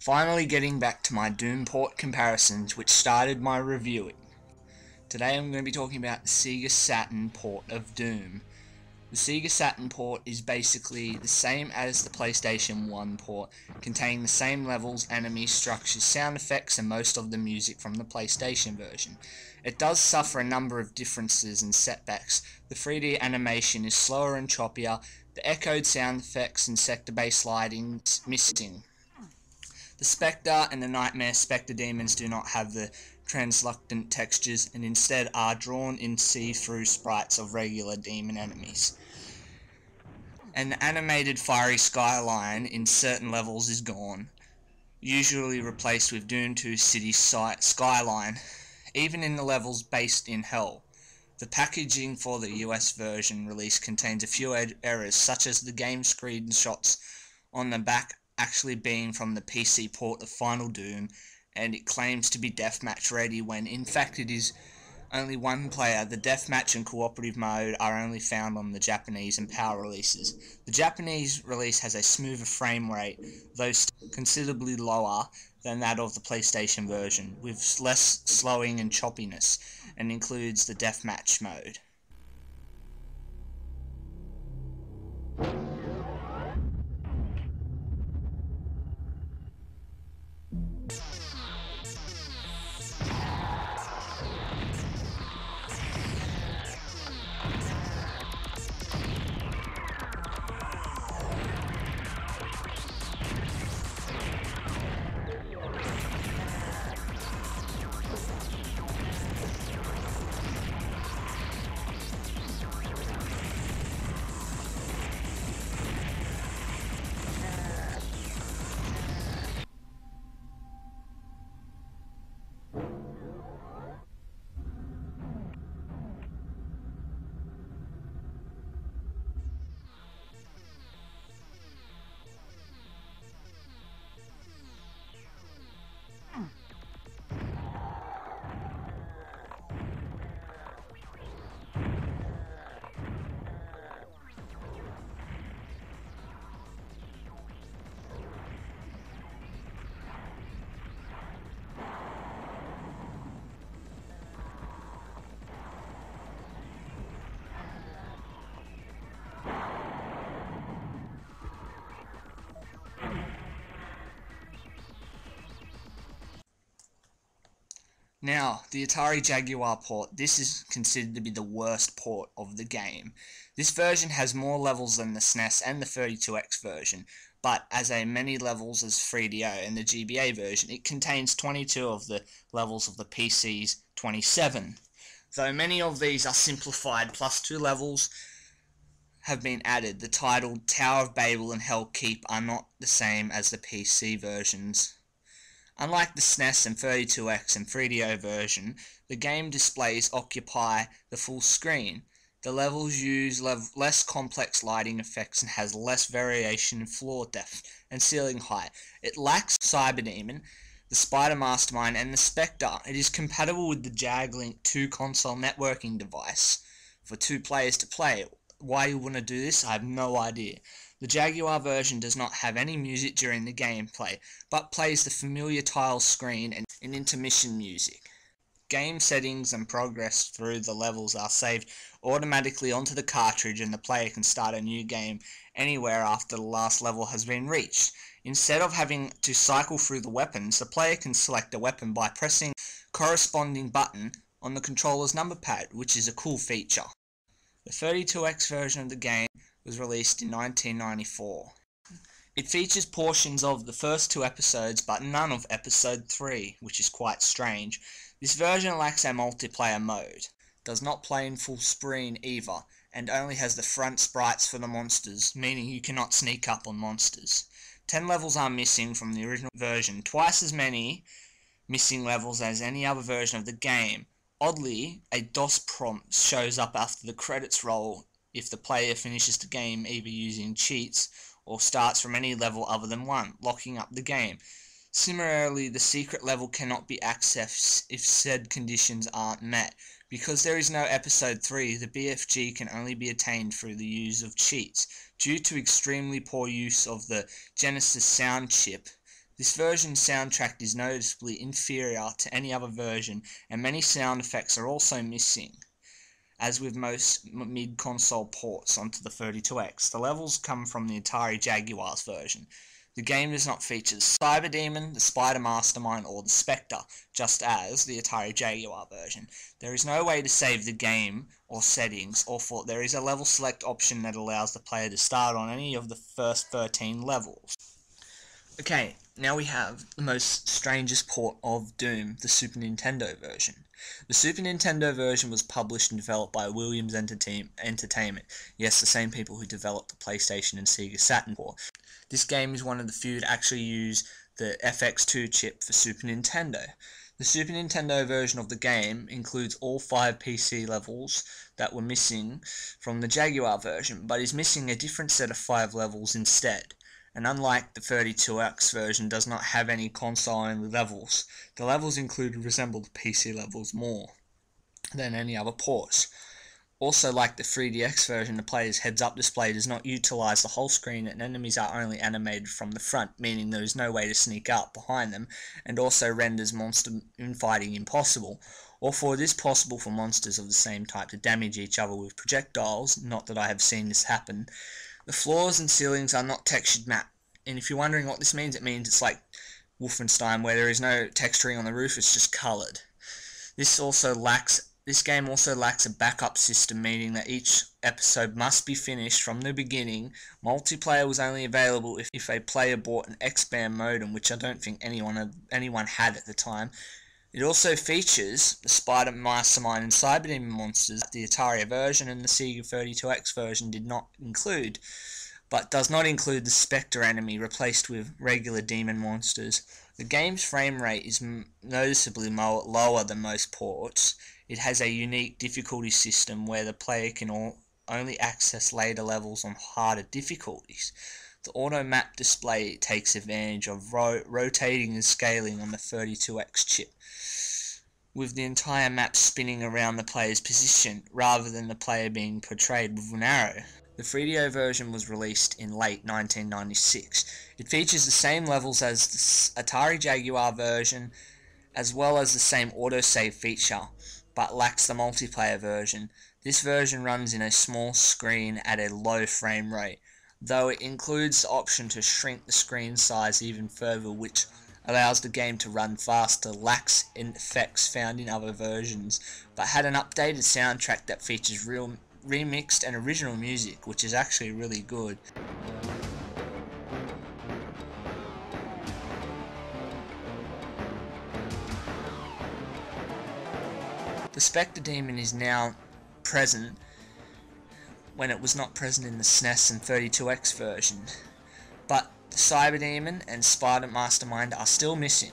Finally getting back to my Doom port comparisons, which started my reviewing. Today I'm going to be talking about the Sega Saturn port of Doom. The Sega Saturn port is basically the same as the PlayStation 1 port, containing the same levels, enemies, structures, sound effects, and most of the music from the PlayStation version. It does suffer a number of differences and setbacks. The 3D animation is slower and choppier, the echoed sound effects and sector-based lighting is missing. The Spectre and the Nightmare Spectre demons do not have the translucent textures and instead are drawn in see-through sprites of regular demon enemies. An animated fiery skyline in certain levels is gone, usually replaced with Doom 2 City skyline, even in the levels based in Hell. The packaging for the US version release contains a few errors, such as the game screenshots on the back actually being from the PC port of Final Doom, and it claims to be deathmatch ready when in fact it is only one player. The deathmatch and cooperative mode are only found on the Japanese and PAL releases. The Japanese release has a smoother frame rate, though considerably lower than that of the PlayStation version, with less slowing and choppiness, and includes the deathmatch mode. Now, the Atari Jaguar port. This is considered to be the worst port of the game. This version has more levels than the SNES and the 32X version, but as many levels as 3DO and the GBA version, it contains 22 of the levels of the PC's 27. Though many of these are simplified, plus 2 levels have been added. The titled Tower of Babel and Hell Keep are not the same as the PC versions. Unlike the SNES and 32X and 3DO version, the game displays occupy the full screen. The levels use less complex lighting effects and has less variation in floor depth and ceiling height. It lacks Cyberdemon, the Spider Mastermind, and the Spectre. It is compatible with the JagLink 2 console networking device for 2 players to play. Why you want to do this, I have no idea. The Jaguar version does not have any music during the gameplay, but plays the familiar tile screen and intermission music. Game settings and progress through the levels are saved automatically onto the cartridge, and the player can start a new game anywhere after the last level has been reached. Instead of having to cycle through the weapons, the player can select a weapon by pressing the corresponding button on the controller's number pad, which is a cool feature. The 32X version of the game was released in 1994. It features portions of the first 2 episodes, but none of episode 3, which is quite strange. This version lacks a multiplayer mode, does not play in full screen either, and only has the front sprites for the monsters, meaning you cannot sneak up on monsters. 10 levels are missing from the original version, twice as many missing levels as any other version of the game. Oddly, a DOS prompt shows up after the credits roll if the player finishes the game either using cheats or starts from any level other than 1, locking up the game. Similarly, the secret level cannot be accessed if said conditions aren't met. Because there is no episode 3, the BFG can only be attained through the use of cheats. Due to extremely poor use of the Genesis sound chip, This version's soundtrack is noticeably inferior to any other version, and many sound effects are also missing. As with most mid-console ports onto the 32X, the levels come from the Atari Jaguar's version. The game does not feature the Cyber Demon, the Spider Mastermind, or the Spectre, just as the Atari Jaguar version. There is no way to save the game or settings, or there is a level select option that allows the player to start on any of the first 13 levels. Okay, now we have the most strangest port of Doom, the Super Nintendo version. The Super Nintendo version was published and developed by Williams Entertainment, yes, the same people who developed the PlayStation and Sega Saturn port. This game is one of the few to actually use the FX2 chip for Super Nintendo. The Super Nintendo version of the game includes all 5 PC levels that were missing from the Jaguar version, but is missing a different set of 5 levels instead. And unlike the 32X version, does not have any console-only levels. The levels included resemble the PC levels more than any other ports. Also, like the 3DX version, the player's heads-up display does not utilize the whole screen, and enemies are only animated from the front, meaning there is no way to sneak up behind them, and also renders monster infighting impossible. Or it is possible for monsters of the same type to damage each other with projectiles, not that I have seen this happen. The floors and ceilings are not textured matte, and if you're wondering what this means, it means it's like Wolfenstein, where there is no texturing on the roof, it's just coloured. This game also lacks a backup system, meaning that each episode must be finished from the beginning. Multiplayer was only available if a player bought an X-Band modem, which I don't think anyone had at the time. It also features the Spider Mastermind and Cyber Demon monsters that the Atari version and the Sega 32X version did not include, but does not include the Spectre enemy replaced with regular demon monsters. The game's frame rate is noticeably lower than most ports. It has a unique difficulty system where the player can only access later levels on harder difficulties. The auto map display takes advantage of rotating and scaling on the 32X chip, with the entire map spinning around the player's position rather than the player being portrayed with an arrow. The 3DO version was released in late 1996. It features the same levels as the Atari Jaguar version, as well as the same autosave feature, but lacks the multiplayer version. This version runs in a small screen at a low frame rate, though it includes the option to shrink the screen size even further, which allows the game to run faster, lacks effects found in other versions, but had an updated soundtrack that features remixed and original music, which is actually really good. The Spectre Demon is now present when it was not present in the SNES and 32X version, but the Cyber Demon and Spider Mastermind are still missing.